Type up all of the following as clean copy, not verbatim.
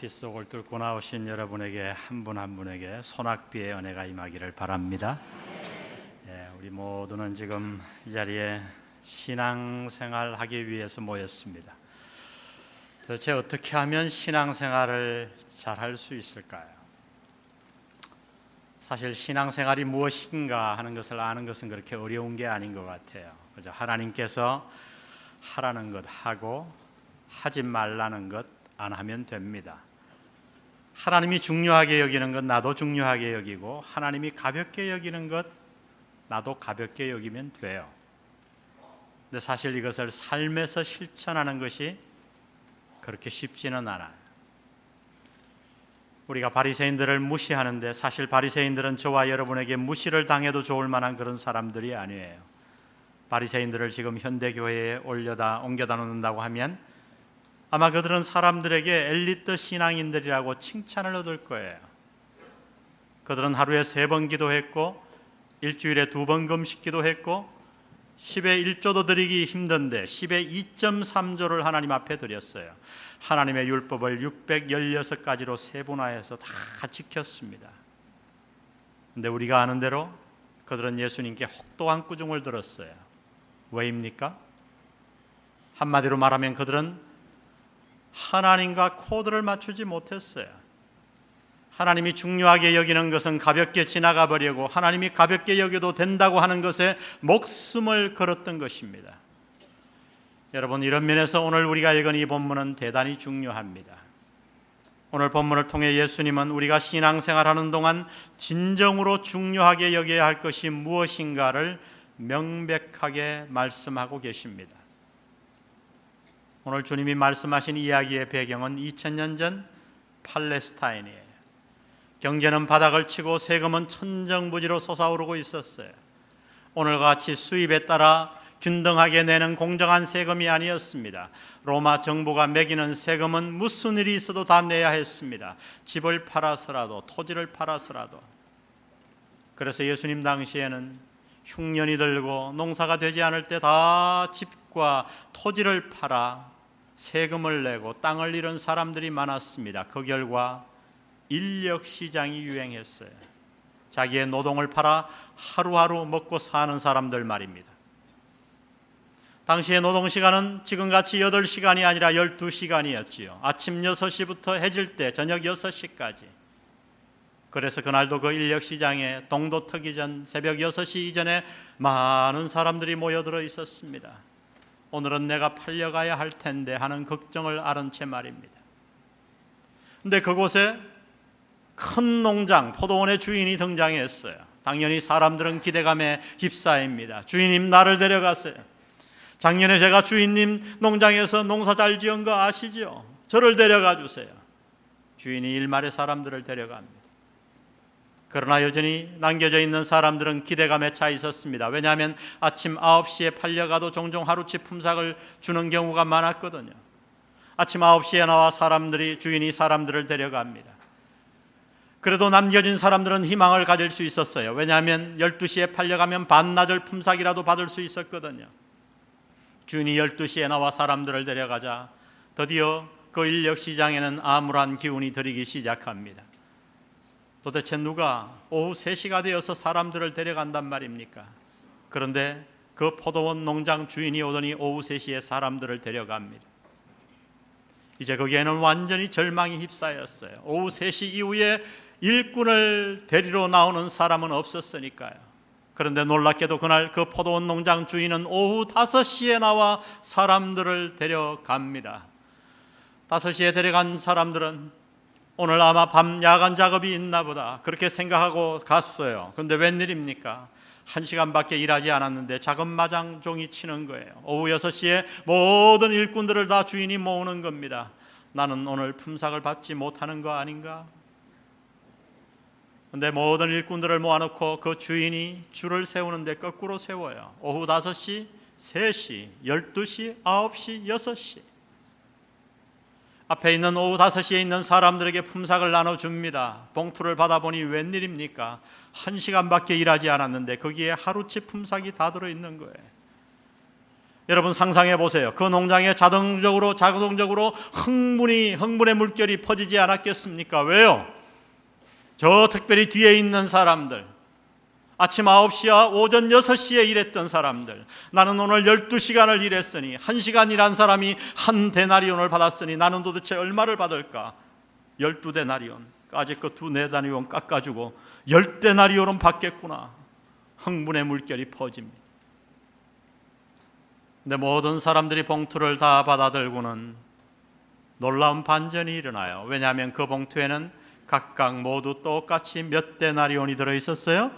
빗속을 뚫고 나오신 여러분에게 한 분 한 분에게 소낙비의 은혜가 임하기를 바랍니다. 우리 모두는 지금 이 자리에 신앙생활 하기 위해서 모였습니다. 도대체 어떻게 하면 신앙생활을 잘 할 수 있을까요? 사실 신앙생활이 무엇인가 하는 것을 아는 것은 그렇게 어려운 게 아닌 것 같아요. 그죠? 하나님께서 하라는 것 하고 하지 말라는 것 안 하면 됩니다. 하나님이 중요하게 여기는 것 나도 중요하게 여기고, 하나님이 가볍게 여기는 것 나도 가볍게 여기면 돼요. 근데 사실 이것을 삶에서 실천하는 것이 그렇게 쉽지는 않아요. 우리가 바리새인들을 무시하는데 사실 바리새인들은 저와 여러분에게 무시를 당해도 좋을 만한 그런 사람들이 아니에요. 바리새인들을 지금 현대교회에 옮겨다 놓는다고 하면 아마 그들은 사람들에게 엘리트 신앙인들이라고 칭찬을 얻을 거예요. 그들은 하루에 3번 기도했고 일주일에 2번 금식 기도했고 10의 1조도 드리기 힘든데 10의 2.3조를 하나님 앞에 드렸어요. 하나님의 율법을 616가지로 세분화해서 다 지켰습니다. 그런데 우리가 아는 대로 그들은 예수님께 혹독한 꾸중을 들었어요. 왜입니까? 한마디로 말하면 그들은 하나님과 코드를 맞추지 못했어요. 하나님이 중요하게 여기는 것은 가볍게 지나가 버리고 하나님이 가볍게 여겨도 된다고 하는 것에 목숨을 걸었던 것입니다. 여러분, 이런 면에서 오늘 우리가 읽은 이 본문은 대단히 중요합니다. 오늘 본문을 통해 예수님은 우리가 신앙생활하는 동안 진정으로 중요하게 여겨야 할 것이 무엇인가를 명백하게 말씀하고 계십니다. 오늘 주님이 말씀하신 이야기의 배경은 2000년 전 팔레스타인이에요. 경제는 바닥을 치고 세금은 천정부지로 솟아오르고 있었어요. 오늘과 같이 수입에 따라 균등하게 내는 공정한 세금이 아니었습니다. 로마 정부가 매기는 세금은 무슨 일이 있어도 다 내야 했습니다. 집을 팔아서라도, 토지를 팔아서라도. 그래서 예수님 당시에는 흉년이 들고 농사가 되지 않을 때 다 집과 토지를 팔아 세금을 내고 땅을 잃은 사람들이 많았습니다. 그 결과 인력시장이 유행했어요. 자기의 노동을 팔아 하루하루 먹고 사는 사람들 말입니다. 당시의 노동시간은 지금같이 8시간이 아니라 12시간이었지요. 아침 6시부터 해질 때 저녁 6시까지. 그래서 그날도 그 인력시장에 동도 트기 전 새벽 6시 이전에 많은 사람들이 모여들어 있었습니다. 오늘은 내가 팔려가야 할 텐데 하는 걱정을 앓은 채 말입니다. 그런데 그곳에 큰 농장, 포도원의 주인이 등장했어요. 당연히 사람들은 기대감에 휩싸입니다. 주인님, 나를 데려가세요. 작년에 제가 주인님 농장에서 농사 잘 지은 거 아시죠? 저를 데려가 주세요. 주인이 일말에 사람들을 데려갑니다. 그러나 여전히 남겨져 있는 사람들은 기대감에 차 있었습니다. 왜냐하면 아침 9시에 팔려가도 종종 하루치 품삯을 주는 경우가 많았거든요. 아침 9시에 나와 주인이 사람들을 데려갑니다. 그래도 남겨진 사람들은 희망을 가질 수 있었어요. 왜냐하면 12시에 팔려가면 반나절 품삯이라도 받을 수 있었거든요. 주인이 12시에 나와 사람들을 데려가자 드디어 그 인력시장에는 암울한 기운이 들이기 시작합니다. 도대체 누가 오후 3시가 되어서 사람들을 데려간단 말입니까? 그런데 그 포도원 농장 주인이 오더니 오후 3시에 사람들을 데려갑니다. 이제 거기에는 완전히 절망이 휩싸였어요. 오후 3시 이후에 일꾼을 데리러 나오는 사람은 없었으니까요. 그런데 놀랍게도 그날 그 포도원 농장 주인은 오후 5시에 나와 사람들을 데려갑니다. 5시에 데려간 사람들은 오늘 아마 밤 야간 작업이 있나 보다 그렇게 생각하고 갔어요. 그런데 웬일입니까? 1시간밖에 일하지 않았는데 작업마장 종이 치는 거예요. 오후 6시에 모든 일꾼들을 다 주인이 모으는 겁니다. 나는 오늘 품삯을 받지 못하는 거 아닌가? 그런데 모든 일꾼들을 모아놓고 그 주인이 줄을 세우는데 거꾸로 세워요. 오후 5시, 3시, 12시, 9시, 6시. 앞에 있는 오후 5시에 있는 사람들에게 품삯을 나눠줍니다. 봉투를 받아보니 웬일입니까? 1시간밖에 일하지 않았는데 거기에 하루치 품삯이 다 들어있는 거예요. 여러분 상상해 보세요. 그 농장에 자동적으로 흥분의 물결이 퍼지지 않았겠습니까? 왜요? 저 특별히 뒤에 있는 사람들, 아침 9시와 오전 6시에 일했던 사람들, 나는 오늘 12시간을 일했으니 1시간 일한 사람이 한 데나리온을 받았으니 나는 도대체 얼마를 받을까? 12데나리온. 아직 그 2데나리온 깎아주고 10데나리온은 받겠구나. 흥분의 물결이 퍼집니다. 근데 모든 사람들이 봉투를 다 받아들고는 놀라운 반전이 일어나요. 왜냐하면 그 봉투에는 각각 모두 똑같이 몇 데나리온이 들어있었어요?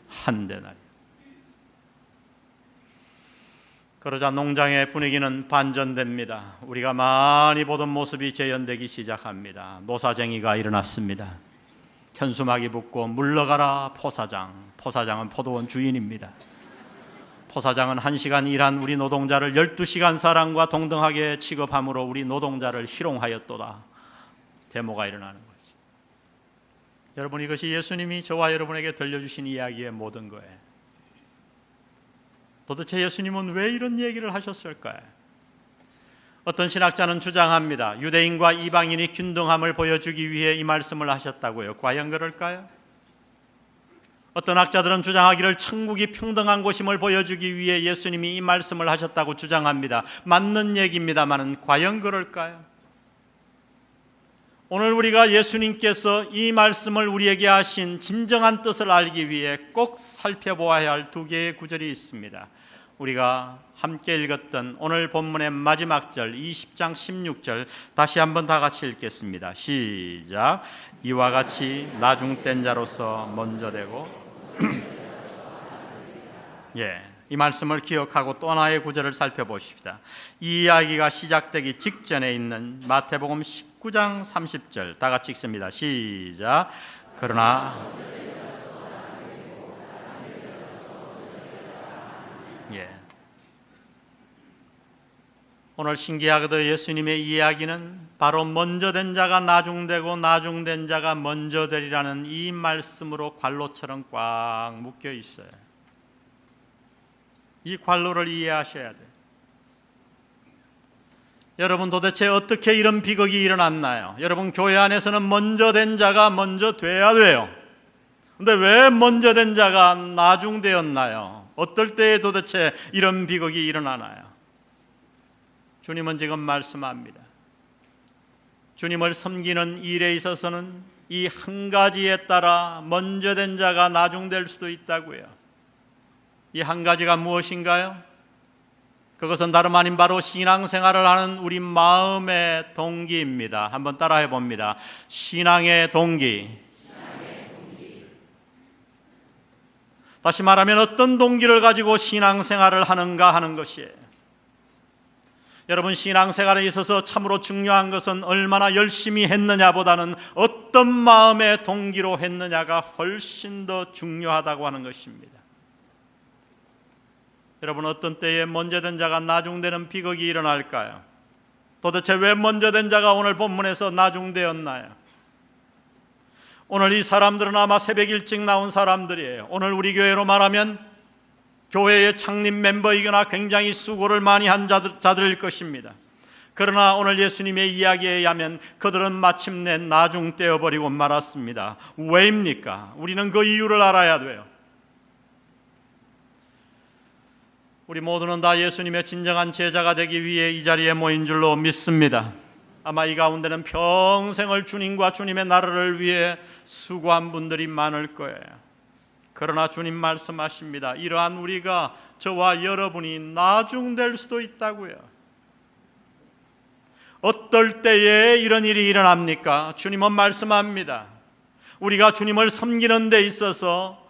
한 데나리온. 그러자 농장의 분위기는 반전됩니다. 우리가 많이 보던 모습이 재현되기 시작합니다. 노사쟁이가 일어났습니다. 현수막이 붙고 물러가라 포사장. 포사장은 포도원 주인입니다. 포사장은 1시간 일한 우리 노동자를 12시간 사람과 동등하게 취급함으로 우리 노동자를 희롱하였도다. 데모가 일어나는 거죠. 여러분, 이것이 예수님이 저와 여러분에게 들려주신 이야기의 모든 거예요. 도대체 예수님은 왜 이런 얘기를 하셨을까요? 어떤 신학자는 주장합니다. 유대인과 이방인이 균등함을 보여주기 위해 이 말씀을 하셨다고요. 과연 그럴까요? 어떤 학자들은 주장하기를 천국이 평등한 곳임을 보여주기 위해 예수님이 이 말씀을 하셨다고 주장합니다. 맞는 얘기입니다만 과연 그럴까요? 오늘 우리가 예수님께서 이 말씀을 우리에게 하신 진정한 뜻을 알기 위해 꼭 살펴보아야 할 2개의 구절이 있습니다. 우리가 함께 읽었던 오늘 본문의 마지막 절 20장 16절 다시 한번 다 같이 읽겠습니다. 시작. 이와 같이 나중된 자로서 먼저 되고 이 말씀을 기억하고 또 하나의 구절을 살펴보십시다. 이 이야기가 시작되기 직전에 있는 마태복음 19장 30절 다 같이 읽습니다. 시작. 그러나 오늘 신기하게도 예수님의 이야기는 바로 먼저 된 자가 나중되고 나중된 자가 먼저 되리라는 이 말씀으로 관로처럼 꽉 묶여 있어요. 이 관로를 이해하셔야 돼요. 여러분, 도대체 어떻게 이런 비극이 일어났나요? 여러분, 교회 안에서는 먼저 된 자가 먼저 돼야 돼요. 근데 왜 먼저 된 자가 나중되었나요? 어떨 때에 도대체 이런 비극이 일어나나요? 주님은 지금 말씀합니다. 주님을 섬기는 일에 있어서는 이 한 가지에 따라 먼저 된 자가 나중될 수도 있다고요. 이 한 가지가 무엇인가요? 그것은 다름 아닌 바로 신앙생활을 하는 우리 마음의 동기입니다. 한번 따라해 봅니다. 신앙의 동기. 다시 말하면 어떤 동기를 가지고 신앙생활을 하는가 하는 것이에요. 여러분, 신앙생활에 있어서 참으로 중요한 것은 얼마나 열심히 했느냐보다는 어떤 마음의 동기로 했느냐가 훨씬 더 중요하다고 하는 것입니다. 여러분, 어떤 때에 먼저 된 자가 나중되는 비극이 일어날까요? 도대체 왜 먼저 된 자가 오늘 본문에서 나중되었나요? 오늘 이 사람들은 아마 새벽 일찍 나온 사람들이에요. 오늘 우리 교회로 말하면 교회의 창립 멤버이거나 굉장히 수고를 많이 한 자들일 것입니다. 그러나 오늘 예수님의 이야기에 의하면 그들은 마침내 나중되어버리고 말았습니다. 왜입니까? 우리는 그 이유를 알아야 돼요. 우리 모두는 다 예수님의 진정한 제자가 되기 위해 이 자리에 모인 줄로 믿습니다. 아마 이 가운데는 평생을 주님과 주님의 나라를 위해 수고한 분들이 많을 거예요. 그러나 주님 말씀하십니다. 이러한 우리가, 저와 여러분이 나중될 수도 있다고요. 어떨 때에 이런 일이 일어납니까? 주님은 말씀합니다. 우리가 주님을 섬기는 데 있어서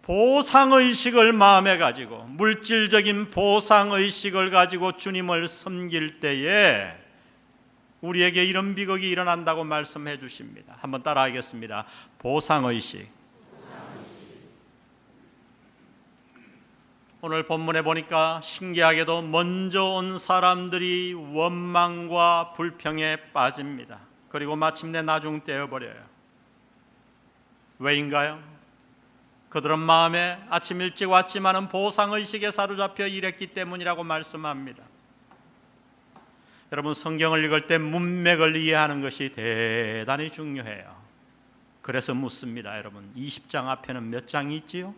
보상의식을 마음에 가지고, 물질적인 보상의식을 가지고 주님을 섬길 때에 우리에게 이런 비극이 일어난다고 말씀해 주십니다. 한번 따라하겠습니다. 보상의식. 오늘 본문에 보니까 신기하게도 먼저 온 사람들이 원망과 불평에 빠집니다. 그리고 마침내 나중되어 버려요. 왜인가요? 그들은 마음에 아침 일찍 왔지만은 보상의식에 사로잡혀 일했기 때문이라고 말씀합니다. 여러분, 성경을 읽을 때 문맥을 이해하는 것이 대단히 중요해요. 그래서 묻습니다. 여러분, 20장 앞에는 몇 장이 있지요?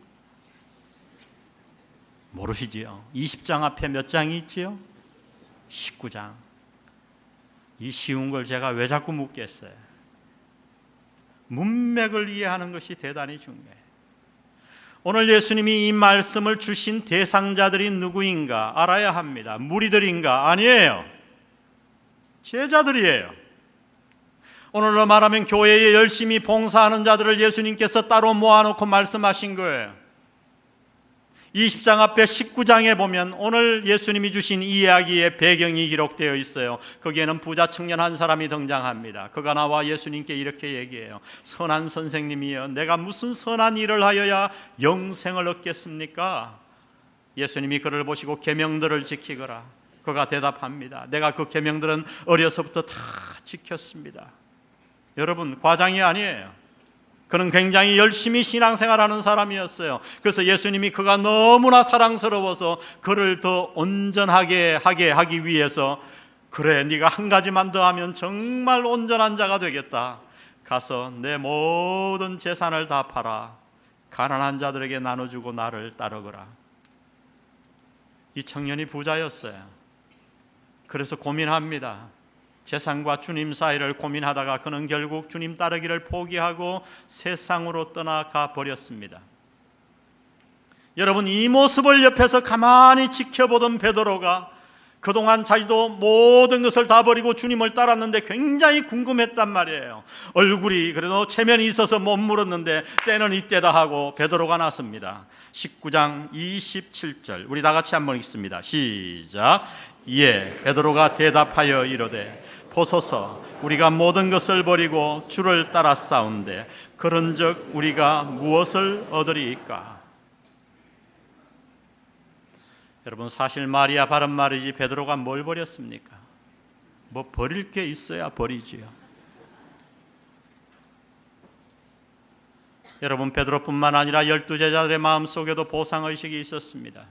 모르시지요? 20장 앞에 몇 장이 있지요? 19장. 이 쉬운 걸 제가 왜 자꾸 묻겠어요? 문맥을 이해하는 것이 대단히 중요해요. 오늘 예수님이 이 말씀을 주신 대상자들이 누구인가 알아야 합니다. 무리들인가? 아니에요. 제자들이에요. 오늘로 말하면 교회에 열심히 봉사하는 자들을 예수님께서 따로 모아놓고 말씀하신 거예요. 20장 앞에 19장에 보면 오늘 예수님이 주신 이야기의 배경이 기록되어 있어요. 거기에는 부자 청년 한 사람이 등장합니다. 그가 나와 예수님께 이렇게 얘기해요. 선한 선생님이여, 내가 무슨 선한 일을 하여야 영생을 얻겠습니까? 예수님이 그를 보시고 계명들을 지키거라. 그가 대답합니다. 내가 그 계명들은 어려서부터 다 지켰습니다. 여러분, 과장이 아니에요. 그는 굉장히 열심히 신앙생활하는 사람이었어요. 그래서 예수님이 그가 너무나 사랑스러워서 그를 더 온전하게 하기 위해서, 그래, 네가 한 가지만 더 하면 정말 온전한 자가 되겠다. 가서 내 모든 재산을 다 팔아 가난한 자들에게 나눠주고 나를 따르거라. 이 청년이 부자였어요. 그래서 고민합니다. 재산과 주님 사이를 고민하다가 그는 결국 주님 따르기를 포기하고 세상으로 떠나가 버렸습니다. 여러분, 이 모습을 옆에서 가만히 지켜보던 베드로가 그동안 자기도 모든 것을 다 버리고 주님을 따랐는데 굉장히 궁금했단 말이에요. 얼굴이 그래도 체면이 있어서 못 물었는데 때는 이때다 하고 베드로가 나섭니다. 19장 27절 우리 다 같이 한번 읽습니다. 시작. 이에 베드로가 대답하여 이르되 보소서, 우리가 모든 것을 버리고 주를 따라 싸운데 그런즉 우리가 무엇을 얻으리이까? 여러분, 사실 말이야 바른 말이지 베드로가 뭘 버렸습니까? 뭐 버릴 게 있어야 버리지요. 여러분, 베드로뿐만 아니라 12제자들의 마음속에도 보상의식이 있었습니다.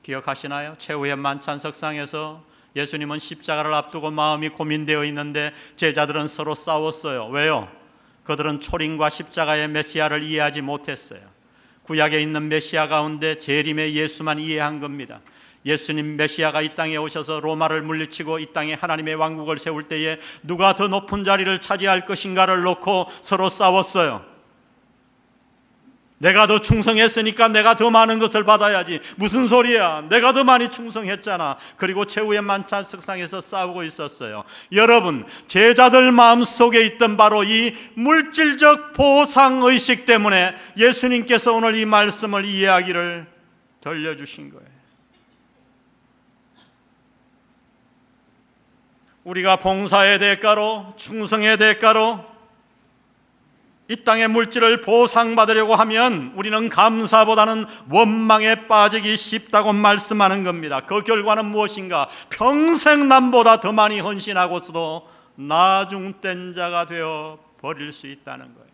기억하시나요? 최후의 만찬석상에서 예수님은 십자가를 앞두고 마음이 고민되어 있는데 제자들은 서로 싸웠어요. 왜요? 그들은 초림과 십자가의 메시아를 이해하지 못했어요. 구약에 있는 메시아 가운데 재림의 예수만 이해한 겁니다. 예수님 메시아가 이 땅에 오셔서 로마를 물리치고 이 땅에 하나님의 왕국을 세울 때에 누가 더 높은 자리를 차지할 것인가를 놓고 서로 싸웠어요. 내가 더 충성했으니까 내가 더 많은 것을 받아야지. 무슨 소리야? 내가 더 많이 충성했잖아. 그리고 최후의 만찬석상에서 싸우고 있었어요. 여러분, 제자들 마음속에 있던 바로 이 물질적 보상의식 때문에 예수님께서 오늘 이 말씀을 이해하기를 들려주신 거예요. 우리가 봉사의 대가로, 충성의 대가로 이 땅의 물질을 보상받으려고 하면 우리는 감사보다는 원망에 빠지기 쉽다고 말씀하는 겁니다. 그 결과는 무엇인가? 평생 남보다 더 많이 헌신하고서도 나중된 자가 되어 버릴 수 있다는 거예요.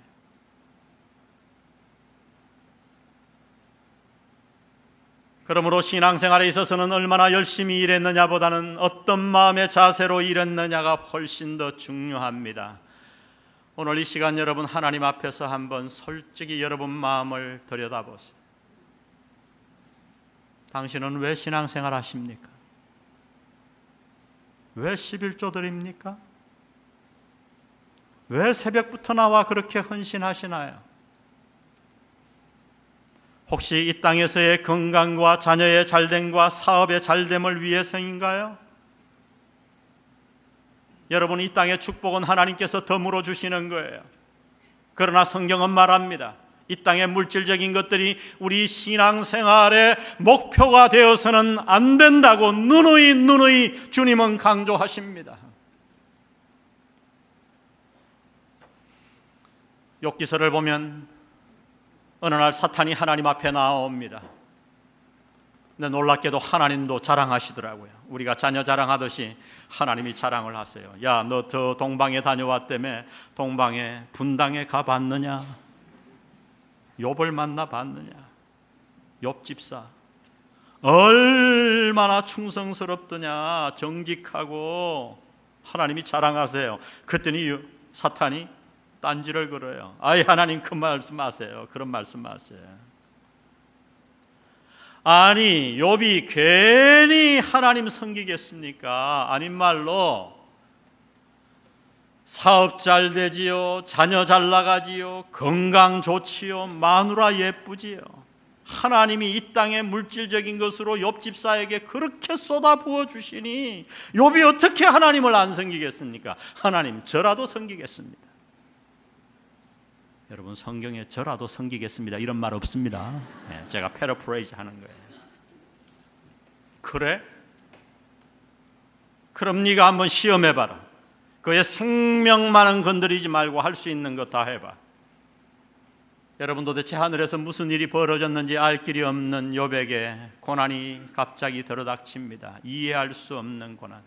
그러므로 신앙생활에 있어서는 얼마나 열심히 일했느냐보다는 어떤 마음의 자세로 일했느냐가 훨씬 더 중요합니다. 오늘 이 시간 여러분 하나님 앞에서 한번 솔직히 여러분 마음을 들여다보세요. 당신은 왜 신앙생활 하십니까? 왜 11조 드립니까? 왜 새벽부터 나와 그렇게 헌신하시나요? 혹시 이 땅에서의 건강과 자녀의 잘됨과 사업의 잘됨을 위해서인가요? 여러분, 이 땅의 축복은 하나님께서 덤으로 주시는 거예요. 그러나 성경은 말합니다. 이 땅의 물질적인 것들이 우리 신앙생활의 목표가 되어서는 안 된다고 누누이 주님은 강조하십니다. 욥기서를 보면 어느 날 사탄이 하나님 앞에 나옵니다. 근데 놀랍게도 하나님도 자랑하시더라고요. 우리가 자녀 자랑하듯이 하나님이 자랑을 하세요. 야, 너 저 동방에 다녀왔다며 동방에 분당에 가봤느냐? 욥을 만나 봤느냐? 욥 집사 얼마나 충성스럽더냐, 정직하고. 하나님이 자랑하세요. 그랬더니 사탄이 딴지를 걸어요. 아이, 하나님 그 말씀 하세요. 그런 말씀 하세요. 아니, 욥이 괜히 하나님 섬기겠습니까? 아닌 말로 사업 잘 되지요, 자녀 잘 나가지요, 건강 좋지요, 마누라 예쁘지요. 하나님이 이 땅의 물질적인 것으로 욥 집사에게 그렇게 쏟아부어 주시니 욥이 어떻게 하나님을 안 섬기겠습니까? 하나님, 저라도 섬기겠습니다. 여러분, 성경에 저라도 섬기겠습니다 이런 말 없습니다. 제가 패러프레이즈 하는 거예요. 그래? 그럼 네가 한번 시험해봐라. 그의 생명만은 건드리지 말고 할 수 있는 거 다 해봐. 여러분, 도대체 하늘에서 무슨 일이 벌어졌는지 알 길이 없는 욥에게 고난이 갑자기 들어닥칩니다. 이해할 수 없는 고난.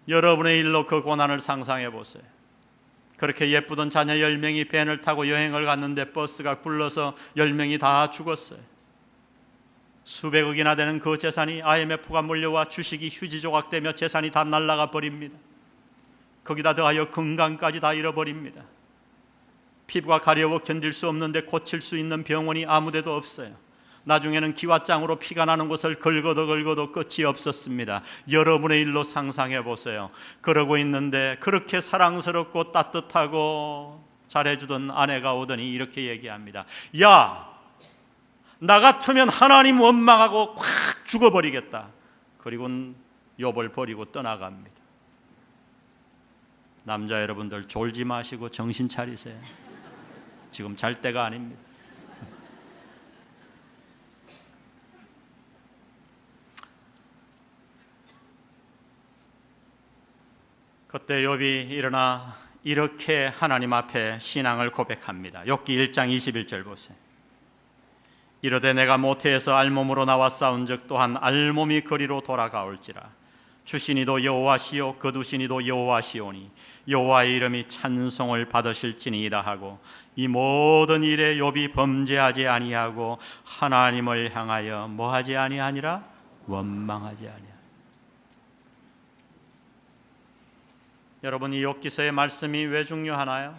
여러분의 일로 그 고난을 상상해 보세요. 그렇게 예쁘던 자녀 10명이 밴을 타고 여행을 갔는데 버스가 굴러서 10명이 다 죽었어요. 수백억이나 되는 그 재산이 IMF가 몰려와 주식이 휴지 조각되며 재산이 다 날아가 버립니다. 거기다 더하여 건강까지 다 잃어버립니다. 피부가 가려워 견딜 수 없는데 고칠 수 있는 병원이 아무데도 없어요. 나중에는 기왓장으로 피가 나는 곳을 긁어도 끝이 없었습니다. 여러분의 일로 상상해 보세요. 그러고 있는데 그렇게 사랑스럽고 따뜻하고 잘해주던 아내가 오더니 이렇게 얘기합니다. 야, 나 같으면 하나님 원망하고 콱 죽어버리겠다. 그리고 욥을 버리고 떠나갑니다. 남자 여러분들, 졸지 마시고 정신 차리세요. 지금 잘 때가 아닙니다. 그때 욥이 일어나 이렇게 하나님 앞에 신앙을 고백합니다. 욥기 1장 21절 보세요. 이르되 내가 모태에서 알몸으로 나와 싸운즉 또한 알몸이 거리로 돌아가올지라. 주시니도 여호와시요 거두시니도 여호와시오니 여호와의 이름이 찬송을 받으실지니이다 하고 이 모든 일에 욥이 범죄하지 아니하고 하나님을 향하여 뭐하지 아니하니라? 원망하지 아니하니라. 여러분, 이 욥기서의 말씀이 왜 중요하나요?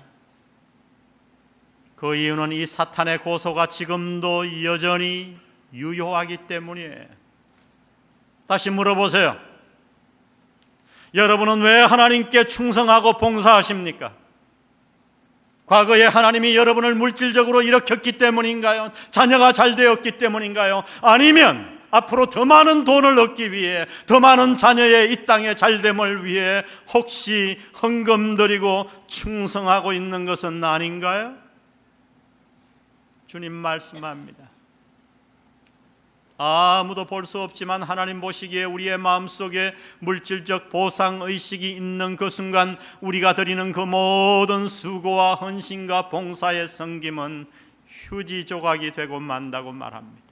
그 이유는 이 사탄의 고소가 지금도 여전히 유효하기 때문이에요. 다시 물어보세요. 여러분은 왜 하나님께 충성하고 봉사하십니까? 과거에 하나님이 여러분을 물질적으로 일으켰기 때문인가요? 자녀가 잘 되었기 때문인가요? 아니면 앞으로 더 많은 돈을 얻기 위해, 더 많은 자녀의 이 땅의 잘됨을 위해 혹시 헌금 드리고 충성하고 있는 것은 아닌가요? 주님 말씀합니다. 아무도 볼 수 없지만 하나님 보시기에 우리의 마음속에 물질적 보상의식이 있는 그 순간 우리가 드리는 그 모든 수고와 헌신과 봉사의 섬김은 휴지 조각이 되고 만다고 말합니다.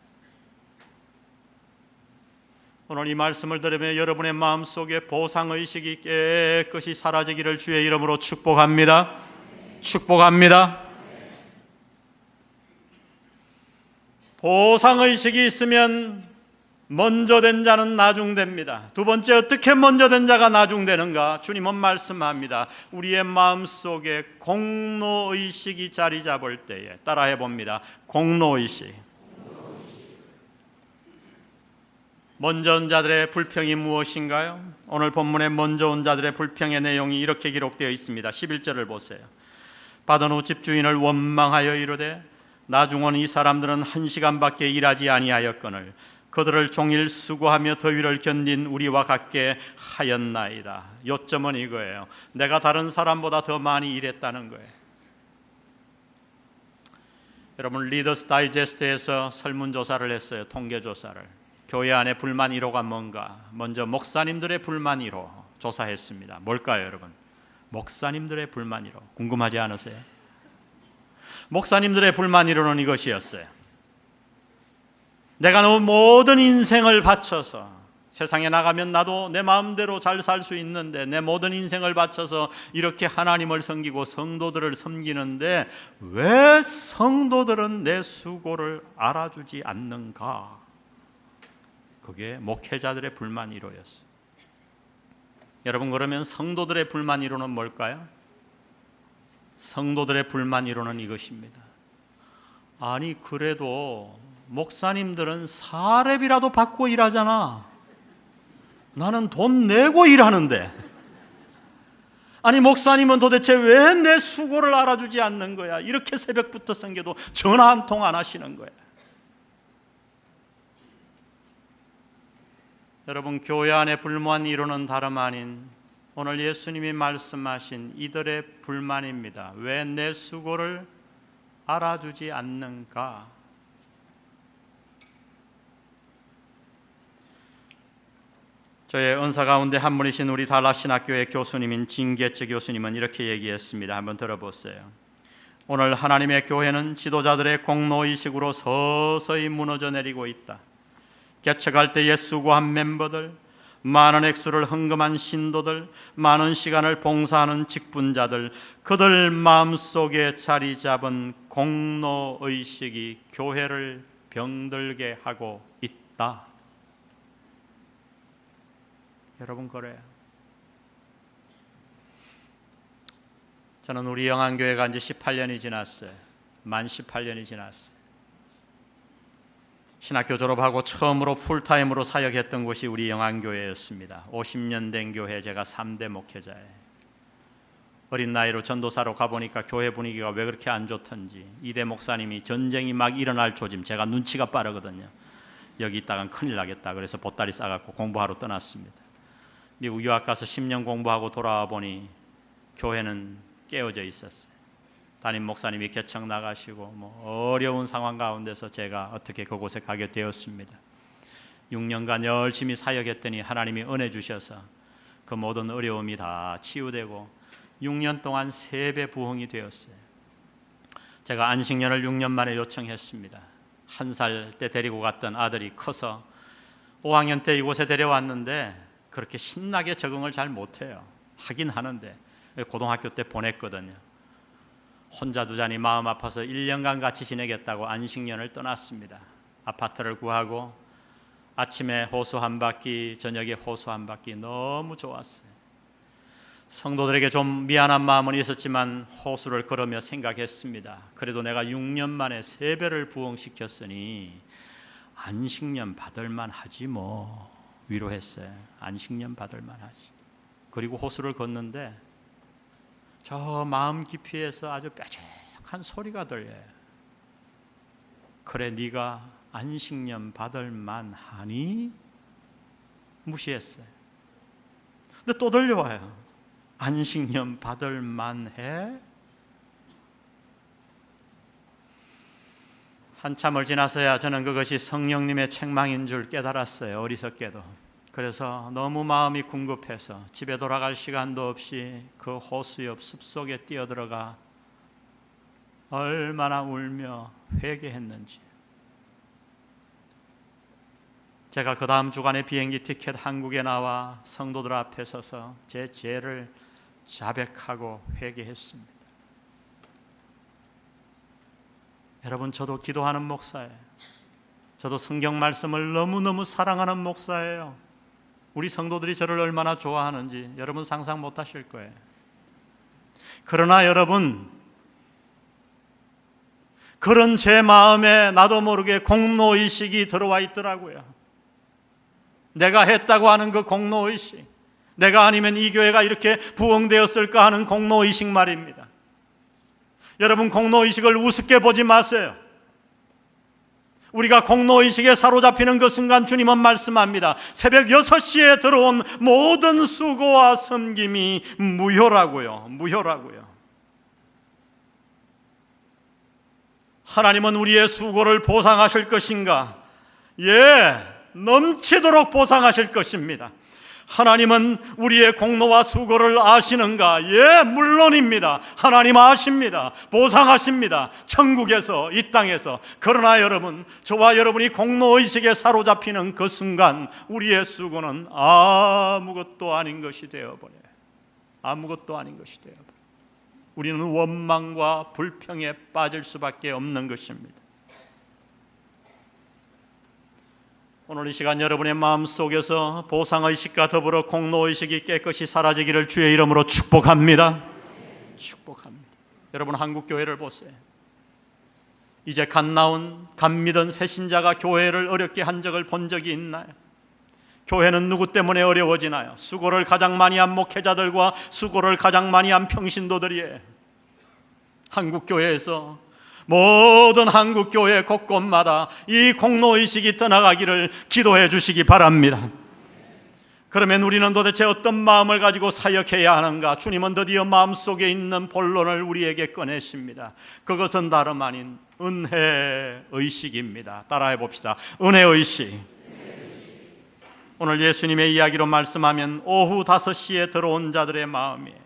오늘 이 말씀을 들으며 여러분의 마음속에 보상의식이 깨끗이 사라지기를 주의 이름으로 축복합니다. 축복합니다. 보상의식이 있으면 먼저 된 자는 나중됩니다. 두 번째, 어떻게 먼저 된 자가 나중되는가? 주님은 말씀합니다. 우리의 마음속에 공로의식이 자리 잡을 때에, 따라해 봅니다. 공로의식. 먼저 온 자들의 불평이 무엇인가요? 오늘 본문에 먼저 온 자들의 불평의 내용이 이렇게 기록되어 있습니다. 11절을 보세요. 받은 후 집주인을 원망하여 이르되 나중은 이 사람들은 1시간밖에 일하지 아니하였거늘 그들을 종일 수고하며 더위를 견딘 우리와 같게 하였나이다. 요점은 이거예요. 내가 다른 사람보다 더 많이 일했다는 거예요. 여러분, 리더스 다이제스트에서 설문조사를 했어요. 통계조사를. 교회 안에 불만 1호가 뭔가? 먼저 목사님들의 불만 1호 조사했습니다. 뭘까요, 여러분? 목사님들의 불만 1호. 궁금하지 않으세요? 목사님들의 불만 1호는 이것이었어요. 내가 너무 모든 인생을 바쳐서 세상에 나가면 나도 내 마음대로 잘 살 수 있는데 내 모든 인생을 바쳐서 이렇게 하나님을 섬기고 성도들을 섬기는데 왜 성도들은 내 수고를 알아주지 않는가? 그게 목회자들의 불만 1호였어요. 여러분, 그러면 성도들의 불만 1호는 뭘까요? 성도들의 불만 1호는 이것입니다. 아니, 그래도 목사님들은 사렙이라도 받고 일하잖아. 나는 돈 내고 일하는데. 아니, 목사님은 도대체 왜 내 수고를 알아주지 않는 거야? 이렇게 새벽부터 섬겨도 전화 한 통 안 하시는 거야. 여러분, 교회 안에 불만 1호는 다름 아닌 오늘 예수님이 말씀하신 이들의 불만입니다. 왜 내 수고를 알아주지 않는가? 저의 은사 가운데 한 분이신 우리 달라신학교의 교수님인 진계츠 교수님은 이렇게 얘기했습니다. 한번 들어보세요. 오늘 하나님의 교회는 지도자들의 공로의식으로 서서히 무너져 내리고 있다. 개척할 때에 수고한 멤버들, 많은 액수를 헌금한 신도들, 많은 시간을 봉사하는 직분자들, 그들 마음속에 자리 잡은 공로의식이 교회를 병들게 하고 있다. 여러분, 그래요. 저는 우리 영안교회가 이제 18년이 지났어요. 만 18년이 지났어요. 신학교 졸업하고 처음으로 풀타임으로 사역했던 곳이 우리 영안교회였습니다. 50년 된 교회, 제가 3대 목회자예요. 어린 나이로 전도사로 가보니까 교회 분위기가 왜 그렇게 안 좋던지, 이대 목사님이 전쟁이 막 일어날 조짐, 제가 눈치가 빠르거든요. 여기 있다간 큰일 나겠다. 그래서 보따리 싸갖고 공부하러 떠났습니다. 미국 유학 가서 10년 공부하고 돌아와 보니 교회는 깨어져 있었어요. 담임 목사님이 개척 나가시고 어려운 상황 가운데서 제가 어떻게 그곳에 가게 되었습니다. 6년간 열심히 사역했더니 하나님이 은혜 주셔서 그 모든 어려움이 다 치유되고 6년 동안 3배 부흥이 되었어요. 제가 안식년을 6년 만에 요청했습니다. 1살 때 데리고 갔던 아들이 커서 5학년 때 이곳에 데려왔는데 그렇게 신나게 적응을 잘 못해요. 하긴 하는데 고등학교 때 보냈거든요. 혼자 두자니 마음 아파서 1년간 같이 지내겠다고 안식년을 떠났습니다. 아파트를 구하고 아침에 호수 한 바퀴, 저녁에 호수 한 바퀴, 너무 좋았어요. 성도들에게 좀 미안한 마음은 있었지만 호수를 걸으며 생각했습니다. 그래도 내가 6년 만에 3배를 부흥시켰으니 안식년 받을만 하지 뭐, 위로했어요. 안식년 받을만 하지. 그리고 호수를 걷는데 저 마음 깊이에서 아주 뾰족한 소리가 들려요. 그래, 네가 안식년 받을만 하니? 무시했어요. 근데 또 들려와요. 안식년 받을만 해? 한참을 지나서야 저는 그것이 성령님의 책망인 줄 깨달았어요. 어리석게도. 그래서 너무 마음이 궁급해서 집에 돌아갈 시간도 없이 그 호수 옆 숲속에 뛰어들어가 얼마나 울며 회개했는지. 제가 그 다음 주간에 비행기 티켓 한국에 나와 성도들 앞에 서서 제 죄를 자백하고 회개했습니다. 여러분, 저도 기도하는 목사예요. 저도 성경 말씀을 너무너무 사랑하는 목사예요. 우리 성도들이 저를 얼마나 좋아하는지 여러분 상상 못 하실 거예요. 그러나 여러분, 그런 제 마음에 나도 모르게 공로의식이 들어와 있더라고요. 내가 했다고 하는 그 공로의식, 내가 아니면 이 교회가 이렇게 부흥되었을까 하는 공로의식 말입니다. 여러분, 공로의식을 우습게 보지 마세요. 우리가 공로의식에 사로잡히는 그 순간 주님은 말씀합니다. 새벽 6시에 들어온 모든 수고와 섬김이 무효라고요. 무효라고요. 하나님은 우리의 수고를 보상하실 것인가? 예, 넘치도록 보상하실 것입니다. 하나님은 우리의 공로와 수고를 아시는가? 예, 물론입니다. 하나님 아십니다. 보상하십니다. 천국에서, 이 땅에서. 그러나 여러분, 저와 여러분이 공로의식에 사로잡히는 그 순간 우리의 수고는 아무것도 아닌 것이 되어버려요. 아무것도 아닌 것이 되어버려요. 우리는 원망과 불평에 빠질 수밖에 없는 것입니다. 오늘 이 시간 여러분의 마음속에서 보상의식과 더불어 공로의식이 깨끗이 사라지기를 주의 이름으로 축복합니다. 축복합니다. 여러분, 한국교회를 보세요. 이제 갓 믿은 새신자가 교회를 어렵게 한 적을 본 적이 있나요? 교회는 누구 때문에 어려워지나요? 수고를 가장 많이 한 목회자들과 수고를 가장 많이 한 평신도들이에요. 한국교회에서 모든 한국교회 곳곳마다 이 공로의식이 떠나가기를 기도해 주시기 바랍니다. 그러면 우리는 도대체 어떤 마음을 가지고 사역해야 하는가? 주님은 드디어 마음속에 있는 본론을 우리에게 꺼내십니다. 그것은 다름 아닌 은혜의식입니다. 따라해 봅시다. 은혜의식. 오늘 예수님의 이야기로 말씀하면 오후 5시에 들어온 자들의 마음이에요.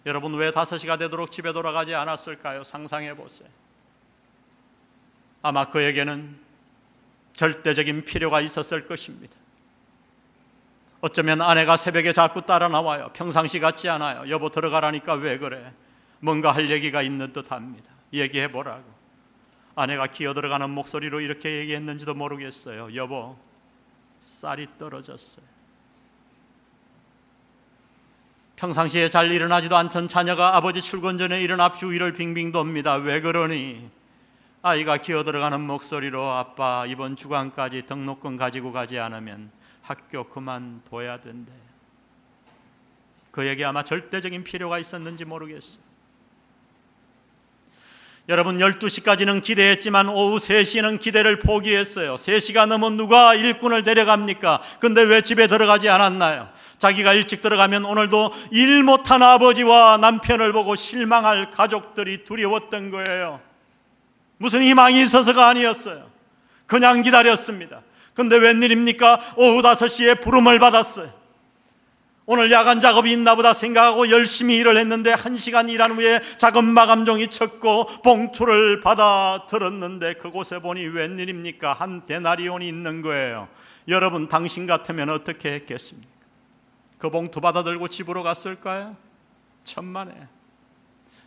여러분, 왜 5시가 되도록 집에 돌아가지 않았을까요? 상상해 보세요. 아마 그에게는 절대적인 필요가 있었을 것입니다. 어쩌면 아내가 새벽에 자꾸 따라 나와요. 평상시 같지 않아요. 여보, 들어가라니까 왜 그래? 뭔가 할 얘기가 있는 듯합니다. 얘기해 보라고. 아내가 기어들어가는 목소리로 이렇게 얘기했는지도 모르겠어요. 여보, 쌀이 떨어졌어요. 평상시에 잘 일어나지도 않던 자녀가 아버지 출근 전에 일어나 주위를 빙빙 돕니다. 왜 그러니? 아이가 기어들어가는 목소리로 아빠, 이번 주간까지 등록금 가지고 가지 않으면 학교 그만둬야 된대. 그에게 아마 절대적인 필요가 있었는지 모르겠어요. 여러분, 12시까지는 기대했지만 오후 3시는 기대를 포기했어요. 3시가 넘은 누가 일꾼을 데려갑니까? 근데 왜 집에 들어가지 않았나요? 자기가 일찍 들어가면 오늘도 일 못한 아버지와 남편을 보고 실망할 가족들이 두려웠던 거예요. 무슨 희망이 있어서가 아니었어요. 그냥 기다렸습니다. 근데 웬일입니까? 오후 5시에 부름을 받았어요. 오늘 야간 작업이 있나 보다 생각하고 열심히 일을 했는데 1시간 일한 후에 작업 마감종이 쳤고 봉투를 받아 들었는데 그곳에 보니 웬일입니까? 한 데나리온이 있는 거예요. 여러분, 당신 같으면 어떻게 했겠습니까? 그 봉투 받아 들고 집으로 갔을까요? 천만에.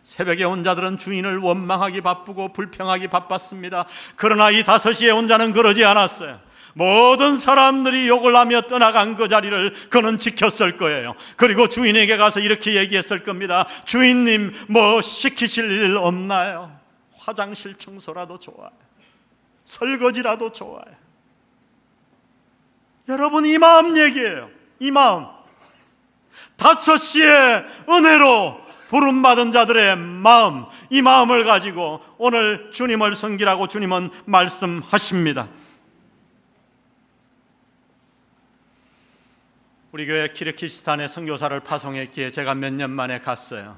새벽에 온 자들은 주인을 원망하기 바쁘고 불평하기 바빴습니다. 그러나 이 5시에 온 자는 그러지 않았어요. 모든 사람들이 욕을 하며 떠나간 그 자리를 그는 지켰을 거예요. 그리고 주인에게 가서 이렇게 얘기했을 겁니다. 주인님, 뭐 시키실 일 없나요? 화장실 청소라도 좋아요. 설거지라도 좋아요. 여러분, 이 마음 얘기예요. 이 마음. 5시에 은혜로 부름받은 자들의 마음, 이 마음을 가지고 오늘 주님을 섬기라고 주님은 말씀하십니다. 우리 교회 키르기스탄에 선교사를 파송했기에 제가 몇 년 만에 갔어요.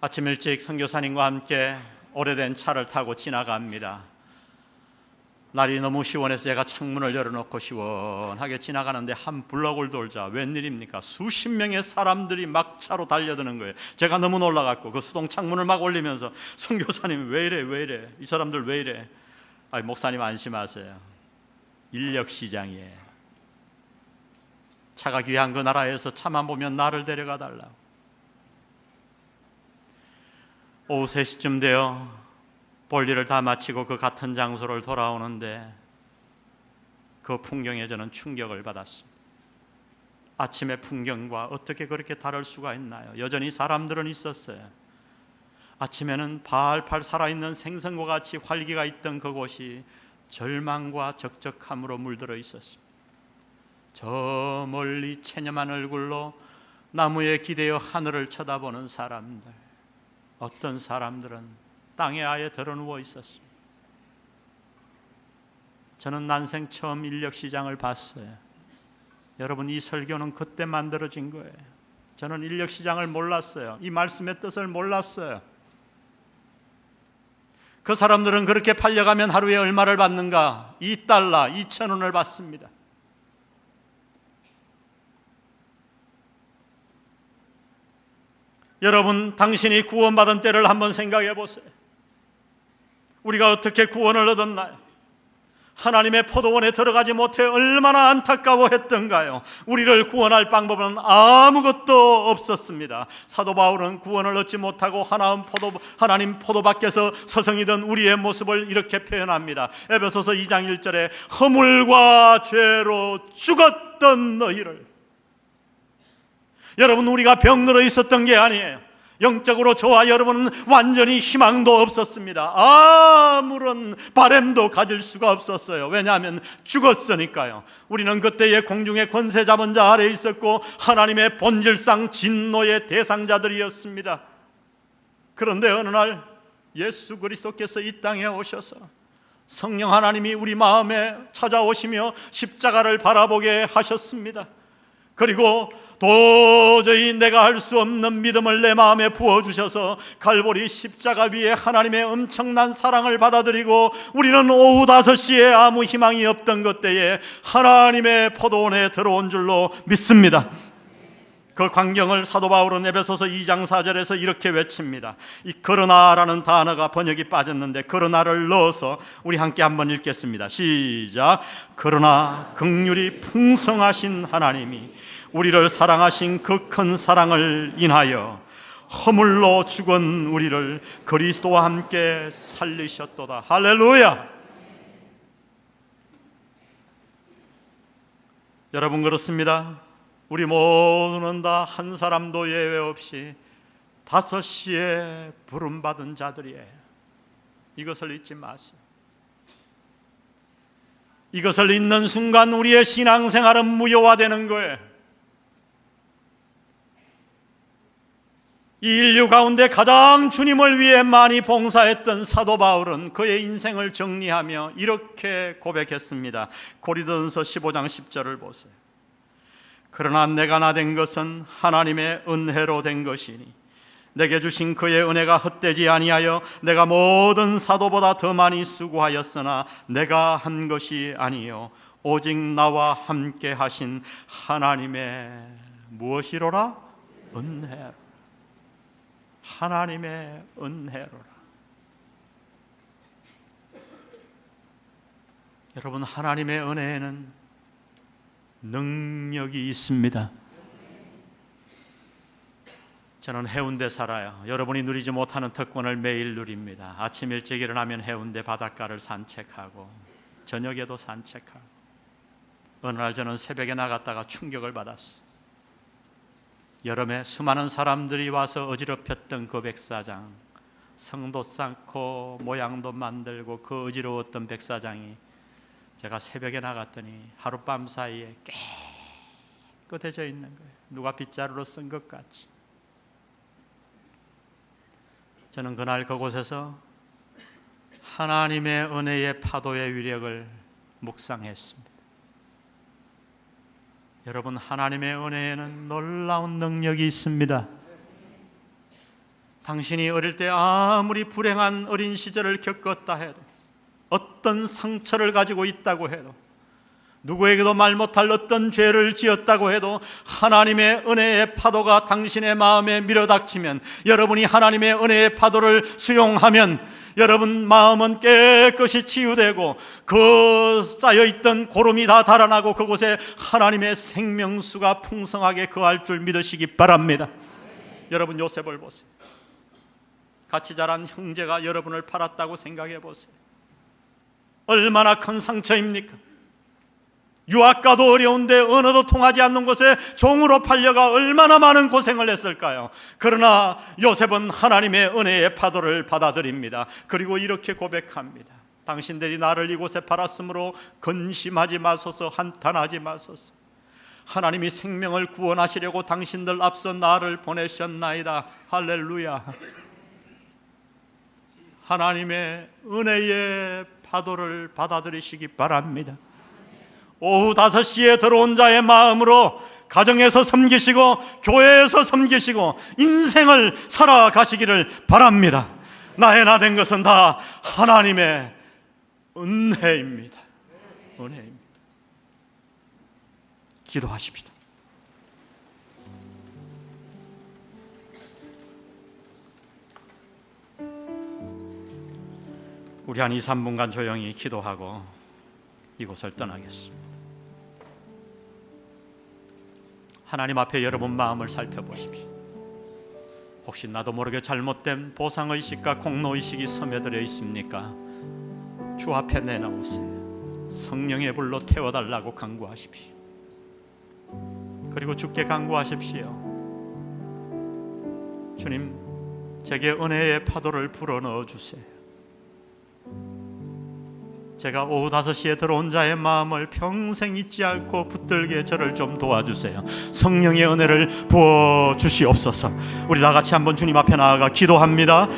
아침 일찍 선교사님과 함께 오래된 차를 타고 지나갑니다. 날이 너무 시원해서 제가 창문을 열어놓고 시원하게 지나가는데 한 블럭을 돌자 웬일입니까? 수십 명의 사람들이 막 차로 달려드는 거예요. 제가 너무 놀라갖고 그 수동 창문을 막 올리면서 선교사님 왜 이래? 이 사람들 왜 이래? 아니, 목사님 안심하세요. 인력시장이에요. 차가 귀한 그 나라에서 차만 보면 나를 데려가 달라고. 오후 3시쯤 되어 볼일을 다 마치고 그 같은 장소를 돌아오는데 그 풍경에 저는 충격을 받았습니다. 아침의 풍경과 어떻게 그렇게 다를 수가 있나요? 여전히 사람들은 있었어요. 아침에는 팔팔 살아있는 생선과 같이 활기가 있던 그곳이 절망과 적적함으로 물들어 있었습니다. 저 멀리 체념한 얼굴로 나무에 기대어 하늘을 쳐다보는 사람들, 어떤 사람들은 땅에 아예 드러누워 있었습니다. 저는 난생 처음 인력시장을 봤어요. 여러분, 이 설교는 그때 만들어진 거예요. 저는 인력시장을 몰랐어요. 이 말씀의 뜻을 몰랐어요. 그 사람들은 그렇게 팔려가면 하루에 얼마를 받는가? $2, 2,000원을 받습니다. 여러분, 당신이 구원받은 때를 한번 생각해 보세요. 우리가 어떻게 구원을 얻었나요? 하나님의 포도원에 들어가지 못해 얼마나 안타까워했던가요? 우리를 구원할 방법은 아무것도 없었습니다. 사도 바울은 구원을 얻지 못하고 하나님 포도밭에서 서성이던 우리의 모습을 이렇게 표현합니다. 에베소서 2장 1절에 허물과 죄로 죽었던 너희를. 여러분, 우리가 병들어 있었던 게 아니에요. 영적으로 저와 여러분은 완전히 희망도 없었습니다. 아무런 바램도 가질 수가 없었어요. 왜냐하면 죽었으니까요. 우리는 그때의 공중의 권세 잡은 자 아래에 있었고 하나님의 본질상 진노의 대상자들이었습니다. 그런데 어느 날 예수 그리스도께서 이 땅에 오셔서 성령 하나님이 우리 마음에 찾아오시며 십자가를 바라보게 하셨습니다. 그리고 도저히 내가 할 수 없는 믿음을 내 마음에 부어주셔서 갈보리 십자가 위에 하나님의 엄청난 사랑을 받아들이고 우리는 오후 5시에 아무 희망이 없던 그때에 하나님의 포도원에 들어온 줄로 믿습니다. 그 광경을 사도 바울은 에베소서 2장 4절에서 이렇게 외칩니다. 이 그러나라는 단어가 번역이 빠졌는데 그러나를 넣어서 우리 함께 한번 읽겠습니다. 시작. 그러나 긍휼이 풍성하신 하나님이 우리를 사랑하신 그 큰 사랑을 인하여 허물로 죽은 우리를 그리스도와 함께 살리셨도다. 할렐루야. 여러분, 그렇습니다. 우리 모두는 다 한 사람도 예외 없이 5시에 부름받은 자들이에요. 이것을 잊지 마세요. 이것을 잊는 순간 우리의 신앙생활은 무효화되는 거예요. 이 인류 가운데 가장 주님을 위해 많이 봉사했던 사도 바울은 그의 인생을 정리하며 이렇게 고백했습니다. 고린도전서 15장 10절을 보세요. 그러나 내가 나된 것은 하나님의 은혜로 된 것이니 내게 주신 그의 은혜가 헛되지 아니하여 내가 모든 사도보다 더 많이 수고하였으나 내가 한 것이 아니요 오직 나와 함께 하신 하나님의 무엇이로라? 은혜로. 하나님의 은혜로라. 여러분, 하나님의 은혜에는 능력이 있습니다. 저는 해운대 살아요. 여러분이 누리지 못하는 특권을 매일 누립니다. 아침 일찍 일어나면 해운대 바닷가를 산책하고 저녁에도 산책하고. 어느 날 저는 새벽에 나갔다가 충격을 받았어요. 여름에 수많은 사람들이 와서 어지럽혔던 그 백사장, 성도 쌓고 모양도 만들고 그 어지러웠던 백사장이 제가 새벽에 나갔더니 하룻밤 사이에 깨끗해져 있는 거예요. 누가 빗자루로 쓴 것 같이. 저는 그날 그곳에서 하나님의 은혜의 파도의 위력을 묵상했습니다. 여러분, 하나님의 은혜에는 놀라운 능력이 있습니다. 당신이 어릴 때 아무리 불행한 어린 시절을 겪었다 해도, 어떤 상처를 가지고 있다고 해도, 누구에게도 말 못할 어떤 죄를 지었다고 해도 하나님의 은혜의 파도가 당신의 마음에 밀어닥치면, 여러분이 하나님의 은혜의 파도를 수용하면 여러분 마음은 깨끗이 치유되고 그 쌓여있던 고름이 다 달아나고 그곳에 하나님의 생명수가 풍성하게 거할 줄 믿으시기 바랍니다. 여러분, 요셉을 보세요. 같이 자란 형제가 여러분을 팔았다고 생각해 보세요. 얼마나 큰 상처입니까? 유학가도 어려운데 언어도 통하지 않는 곳에 종으로 팔려가 얼마나 많은 고생을 했을까요? 그러나 요셉은 하나님의 은혜의 파도를 받아들입니다. 그리고 이렇게 고백합니다. 당신들이 나를 이곳에 팔았으므로 근심하지 마소서, 한탄하지 마소서. 하나님이 생명을 구원하시려고 당신들 앞서 나를 보내셨나이다. 할렐루야. 하나님의 은혜의 파도를 받아들이시기 바랍니다. 오후 5시에 들어온 자의 마음으로 가정에서 섬기시고 교회에서 섬기시고 인생을 살아가시기를 바랍니다. 나의 나된 것은 다 하나님의 은혜입니다. 은혜입니다. 기도하십시다. 우리 한 2, 3분간 조용히 기도하고 이곳을 떠나겠습니다. 하나님 앞에 여러분 마음을 살펴보십시오. 혹시 나도 모르게 잘못된 보상의식과 공로의식이 스며들어 있습니까? 주 앞에 내놓으세요. 성령의 불로 태워달라고 간구하십시오. 그리고 주께 간구하십시오. 주님, 제게 은혜의 파도를 불어넣어 주세요. 제가 오후 5시에 들어온 자의 마음을 평생 잊지 않고 붙들게 저를 좀 도와주세요. 성령의 은혜를 부어 주시옵소서. 우리 다 같이 한번 주님 앞에 나아가 기도합니다.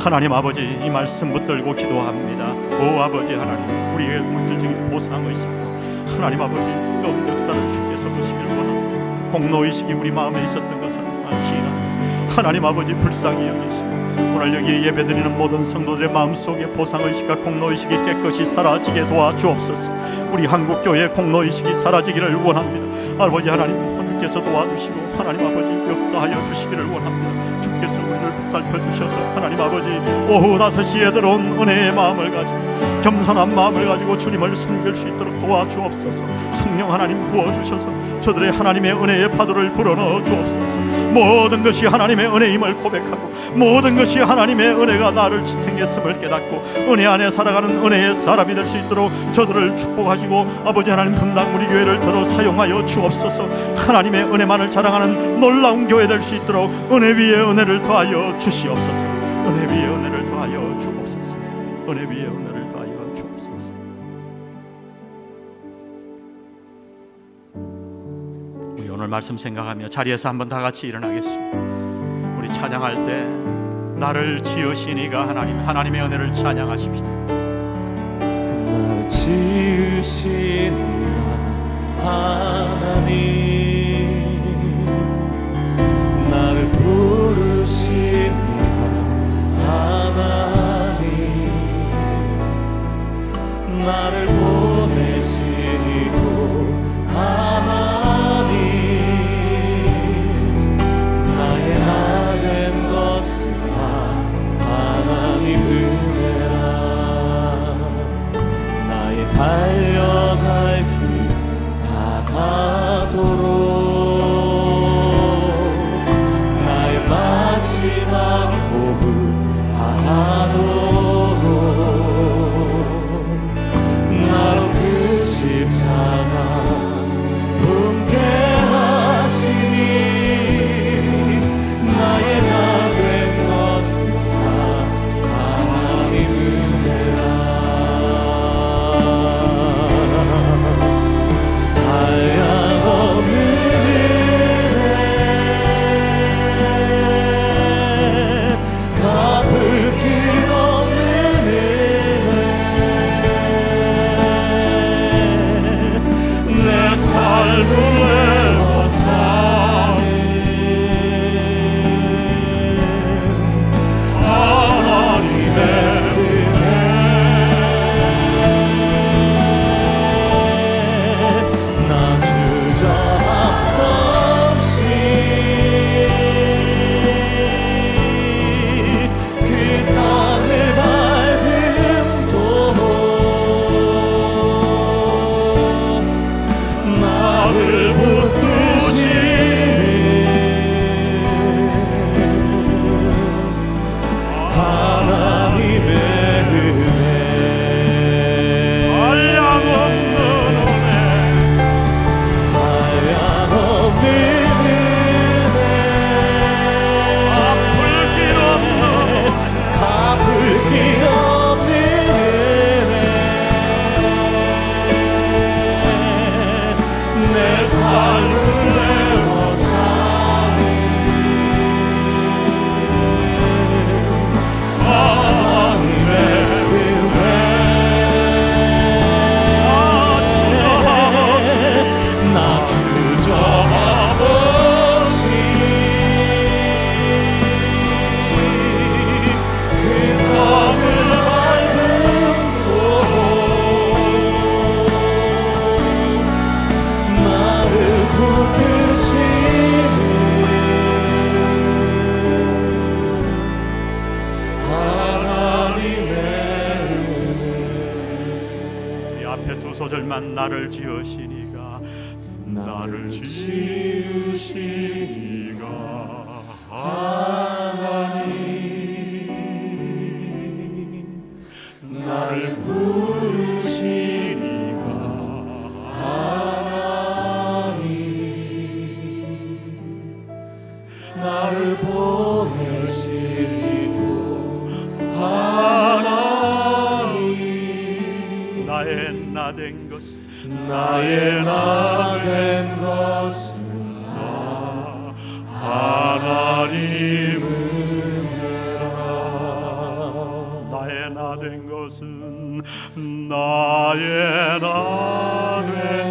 하나님 아버지, 이 말씀 붙들고 기도합니다. 오 아버지 하나님, 우리의 물질적인 보상의식과 하나님 아버지 뜨거운 역사를 주께서 보시길 원합니다. 공로의식이 우리 마음에 있었던 것을 안시나 하나님 아버지 불쌍히 여기시고, 오늘 여기 예배드리는 모든 성도들의 마음속에 보상의식과 공로의식이 깨끗이 사라지게 도와주옵소서. 우리 한국교회의 공로의식이 사라지기를 원합니다. 아버지 하나님, 주께서 도와주시고 하나님 아버지 역사하여 주시기를 원합니다. 주께서 우리를 살펴 주셔서 하나님 아버지 오후 5시에 들어온 은혜의 마음을 가지고 겸손한 마음을 가지고 주님을 섬길 수 있도록 도와주옵소서. 성령 하나님 부어주셔서 저들의 하나님의 은혜의 파도를 불어넣어 주옵소서. 모든 것이 하나님의 은혜임을 고백하고, 모든 것이 하나님의 은혜가 나를 지탱했음을 깨닫고 은혜 안에 살아가는 은혜의 사람이 될 수 있도록 저들을 축복하시고, 아버지 하나님 분당 우리 교회를 들어 사용하여 주옵소서. 하나님의 은혜만을 자랑하는 놀라운 교회 될 수 있도록 은혜 위에 은혜를 더하여 주시옵소서. 은혜 위에 은혜를 더하여 주옵소서. 은혜 위에 은혜를 더하여 주옵소서. 우리 오늘 말씀 생각하며 자리에서 한번 다 같이 일어나겠습니다. 우리 찬양할 때 나를 지으신 이가 하나님의 은혜를 찬양하십시다. 나를 지으신 이가 하나님, 나를 부르신 이가 하나님, 나를 보내신 이도 하나님, 나의 나 된 것은 다 하나님 은혜라. 나의 달려갈 길 다가도록, 나의 마지막 호흡 다하도록, 나로 그 십자가 품게 하시니, 나의 나 된 것은 다 하나님 은혜라. 한량없는 위한 나를 지으시니가 나를 지으시니가 하나님 나를 부르시니가 하나님 나를 보내시리도 하나님 나의 나 된 것은 나의 나 된 것은 다 하나님 은혜라. 나의 나 된 것은 나의 나 된